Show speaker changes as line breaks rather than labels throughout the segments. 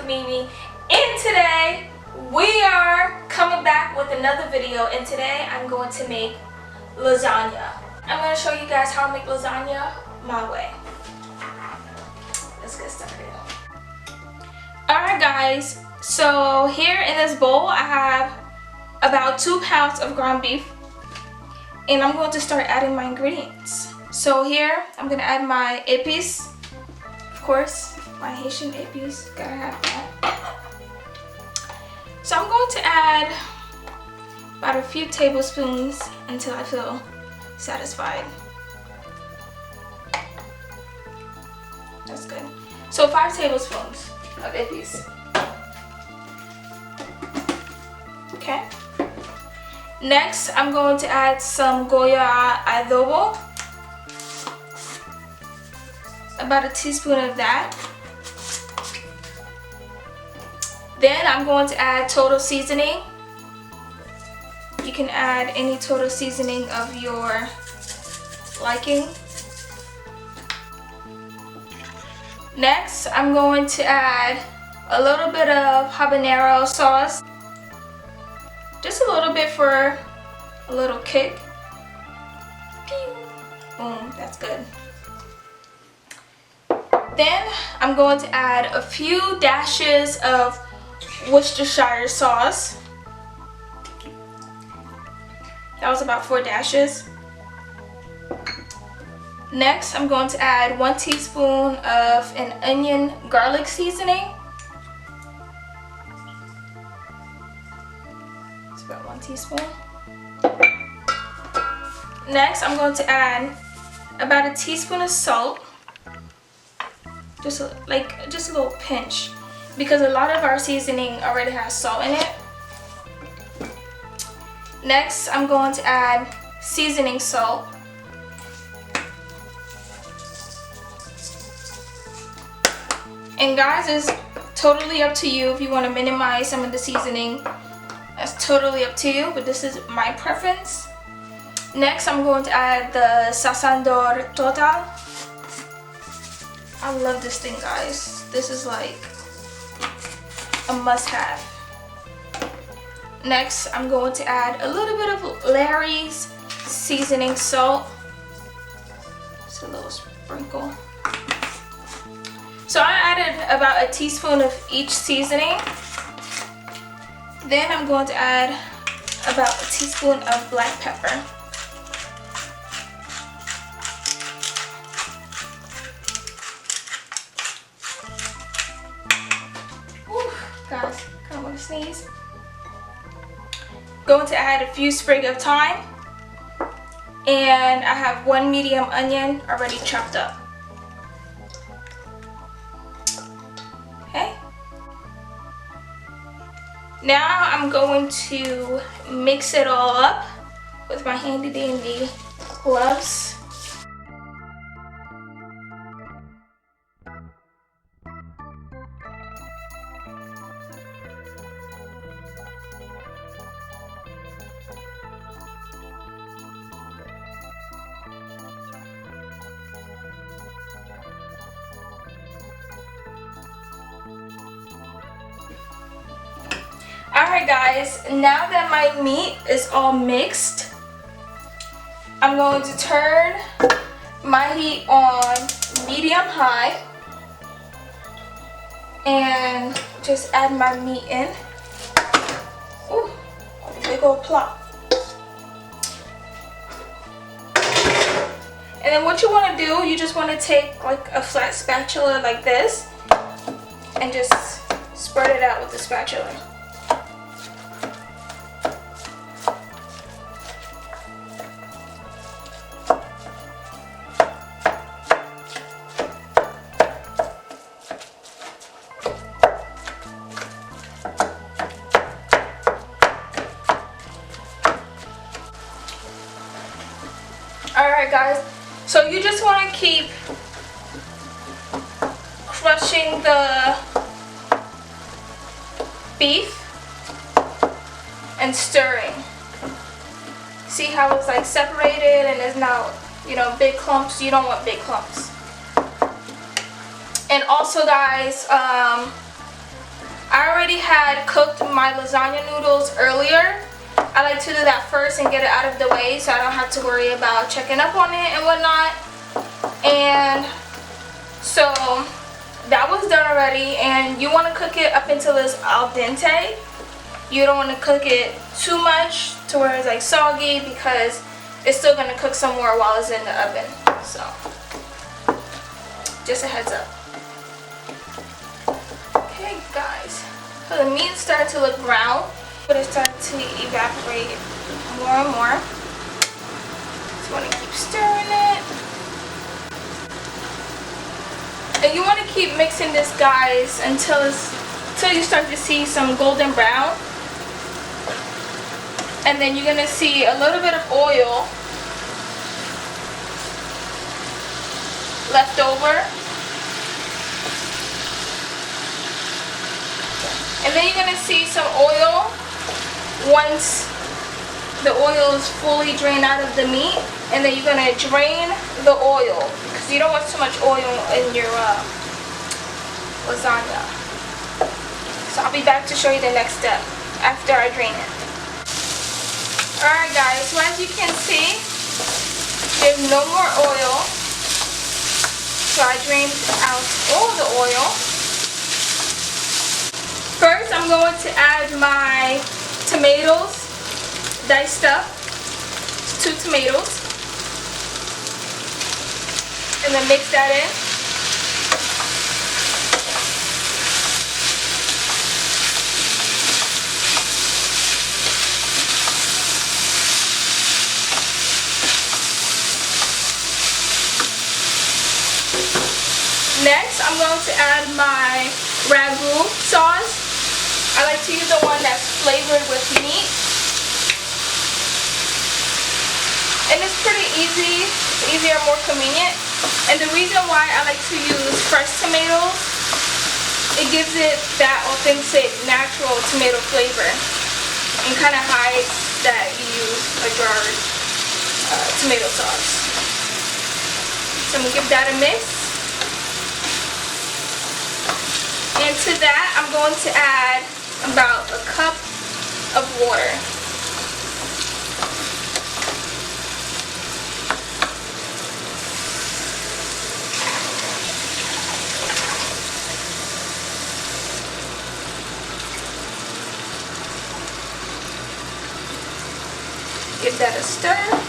with Mimi, and today we are coming back with another video, and today I'm going to make lasagna. I'm going to show you guys how to make lasagna my way. Let's get started. Alright guys, so here in this bowl I have about 2 pounds of ground beef, and I'm going to start adding my ingredients. So here I'm going to add my épices, of course, my Haitian épices, gotta have that. So I'm going to add about a few tablespoons until I feel satisfied. That's good. So 5 tablespoons of épices. Okay. Next, I'm going to add some Goya adobo. About a teaspoon of that. Then I'm going to add total seasoning. You can add any total seasoning of your liking. Next, I'm going to add a little bit of habanero sauce. Just a little bit for a little kick. Pew. Boom, that's good. Then I'm going to add a few dashes of Worcestershire sauce. That was about 4 dashes. Next, I'm going to add 1 teaspoon of an onion garlic seasoning. It's about 1 teaspoon. Next, I'm going to add about a teaspoon of salt. Just a little pinch, because a lot of our seasoning already has salt in it. Next, I'm going to add seasoning salt. And guys, it's totally up to you if you want to minimize some of the seasoning. That's totally up to you, but this is my preference. Next, I'm going to add the sazonador total. I love this thing, guys. This is like a must-have. Next, I'm going to add a little bit of Larry's seasoning salt. Just a little sprinkle. So I added about a teaspoon of each seasoning. Then I'm going to add about a teaspoon of black pepper. Guys, kind of want to sneeze. Going to add a few sprigs of thyme, and I have 1 medium onion already chopped up. Okay. Now I'm going to mix it all up with my handy dandy gloves. Alright guys, now that my meat is all mixed, I'm going to turn my heat on medium-high and just add my meat in. Ooh, big old plop. And then what you want to do, you just want to take like a flat spatula like this and just spread it out with the spatula. Alright guys, so you just want to keep crushing the beef and stirring. See how it's like separated and there's now, you know, big clumps. You don't want big clumps. And also guys, I already had cooked my lasagna noodles earlier. I like to do that first and get it out of the way so I don't have to worry about checking up on it and whatnot. And so that was done already, and you want to cook it up until it's al dente. You don't want to cook it too much to where it's like soggy, because it's still going to cook some more while it's in the oven. So just a heads up. Okay guys, so the meat started to look brown, but it started to evaporate more and more. So you want to keep stirring it. And you want to keep mixing this, guys, until you start to see some golden brown. And then you're going to see a little bit of oil left over. And then you're going to see some oil once the oil is fully drained out of the meat. And then you're going to drain the oil, because you don't want too much oil in your lasagna. So I'll be back to show you the next step after I drain it. Alright guys, so as you can see, there's no more oil. So I drained out all the oil. First, I'm going to add my tomatoes, diced up, 2 tomatoes, and then mix that in. Next, I'm going to add my ragu sauce. I like to use the one that's flavored with meat. And it's pretty easy. It's easier, more convenient. And the reason why I like to use fresh tomatoes, it gives it that authentic, natural tomato flavor, and kind of hides that you use a jarred tomato sauce. So I'm going to give that a mix. And to that, I'm going to add about a cup of water. Give that a stir.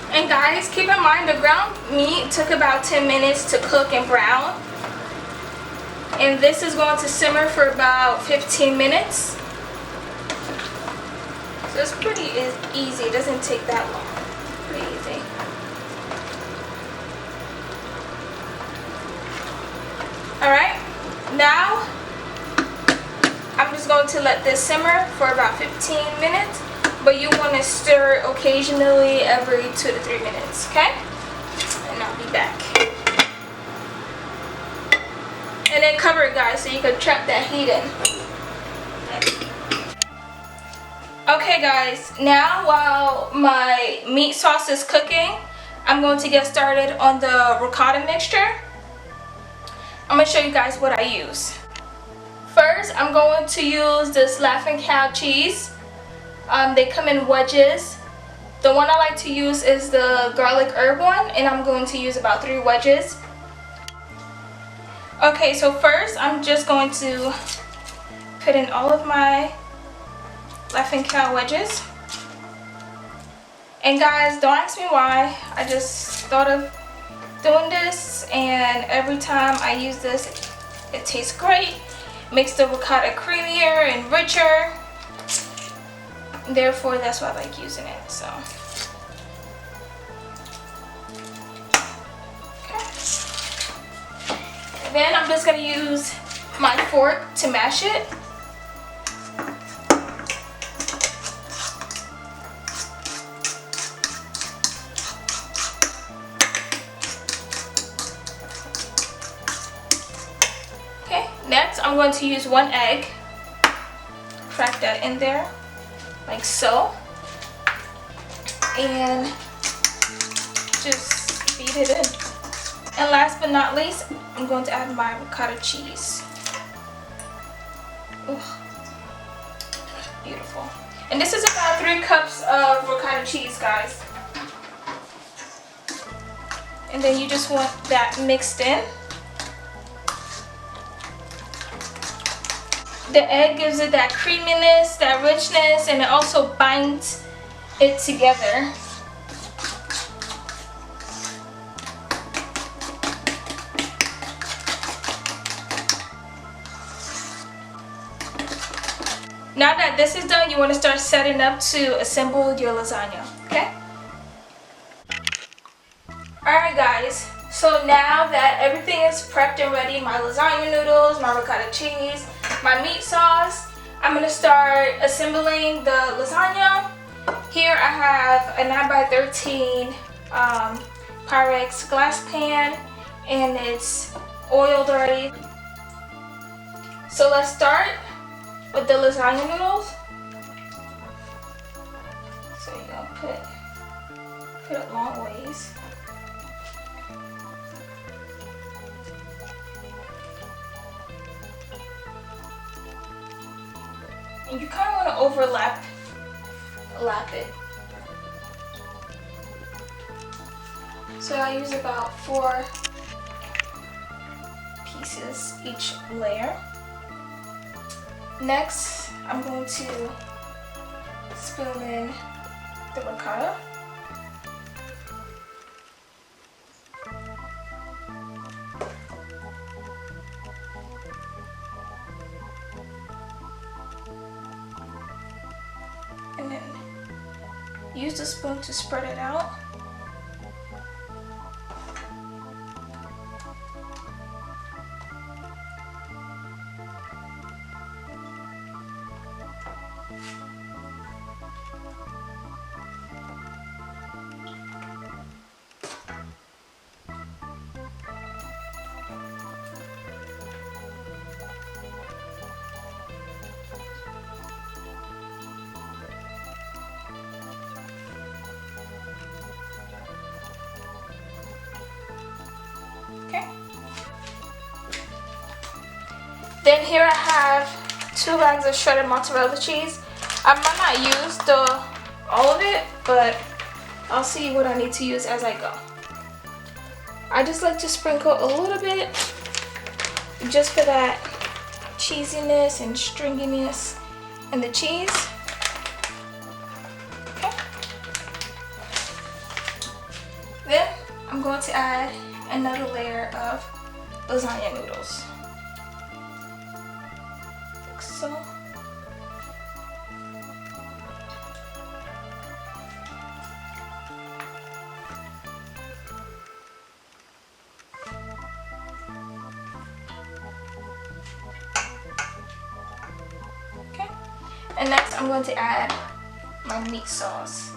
And guys, keep in mind the ground meat took about 10 minutes to cook and brown. And this is going to simmer for about 15 minutes. So it's pretty easy. It doesn't take that long. Pretty easy. Alright, now I'm just going to let this simmer for about 15 minutes. But you want to stir occasionally every 2 to 3 minutes, okay? And I'll be back. And then cover it, guys, so you can trap that heat in. Okay, guys, now while my meat sauce is cooking, I'm going to get started on the ricotta mixture. I'm going to show you guys what I use. First, I'm going to use this Laughing Cow cheese. They come in wedges. The one I like to use is the garlic herb one, and I'm going to use about 3 wedges. Okay, so first I'm just going to put in all of my Laughing Cow wedges. And guys, don't ask me why. I just thought of doing this, and every time I use this, it tastes great. Makes the ricotta creamier and richer. Therefore, that's why I like using it. So, okay. And then I'm just gonna use my fork to mash it. I'm going to use 1 egg. Crack that in there, like so. And just beat it in. And last but not least, I'm going to add my ricotta cheese. Ooh, beautiful. And this is about 3 cups of ricotta cheese, guys. And then you just want that mixed in. The egg gives it that creaminess, that richness, and it also binds it together. Now that this is done, you want to start setting up to assemble your lasagna, okay? Alright guys, so now that everything is prepped and ready, my lasagna noodles, my ricotta cheese, my meat sauce, I'm going to start assembling the lasagna. Here I have a 9x13 Pyrex glass pan, and it's oiled already. So let's start with the lasagna noodles. So you're going to put it long ways. And you kind of want to overlap it. So I use about 4 pieces each layer. Next, I'm going to spoon in the ricotta. And then use the spoon to spread it out. Okay. Then here I have 2 bags of shredded mozzarella cheese. I might not use all of it, but I'll see what I need to use as I go. I just like to sprinkle a little bit just for that cheesiness and stringiness in the cheese. Okay. Then I'm going to add another layer of lasagna noodles. Like so. Okay. And next I'm going to add my meat sauce.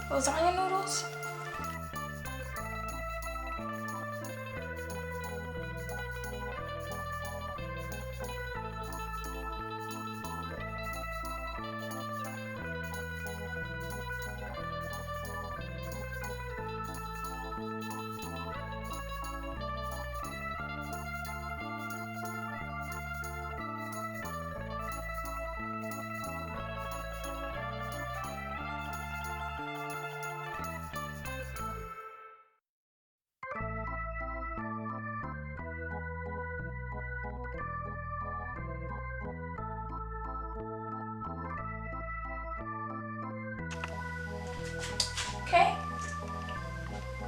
Lasagna noodles.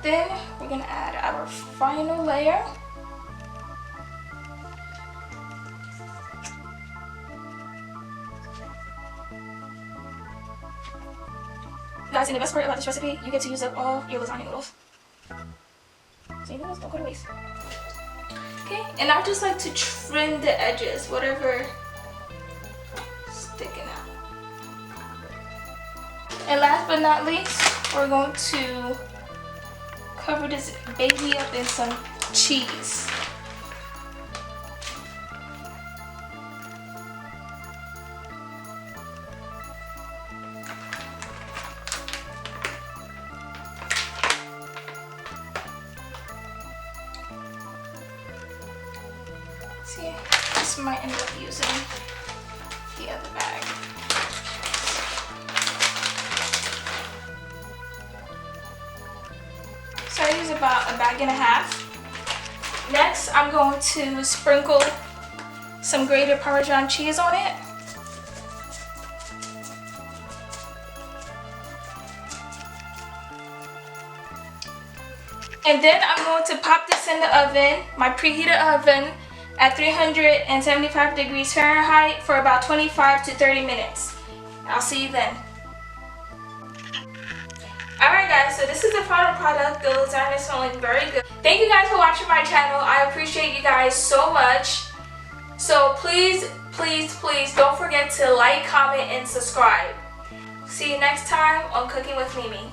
Then we're gonna add our final layer. Guys, and the best part about this recipe, you get to use up all your lasagna noodles. So your noodles don't go to waste. Okay, and I just like to trim the edges, whatever sticking out. And last but not least, we're going to cover this baby up in some cheese. See, this might end up using the other bag. So I use about a bag and a half. Next, I'm going to sprinkle some grated Parmesan cheese on it. And then I'm going to pop this in the oven, my preheated oven, at 375 degrees Fahrenheit for about 25 to 30 minutes. I'll see you then. Alright guys, so this is the final product. The lasagna is smelling very good. Thank you guys for watching my channel. I appreciate you guys so much. So please, please, please don't forget to like, comment, and subscribe. See you next time on Cooking with Mimi.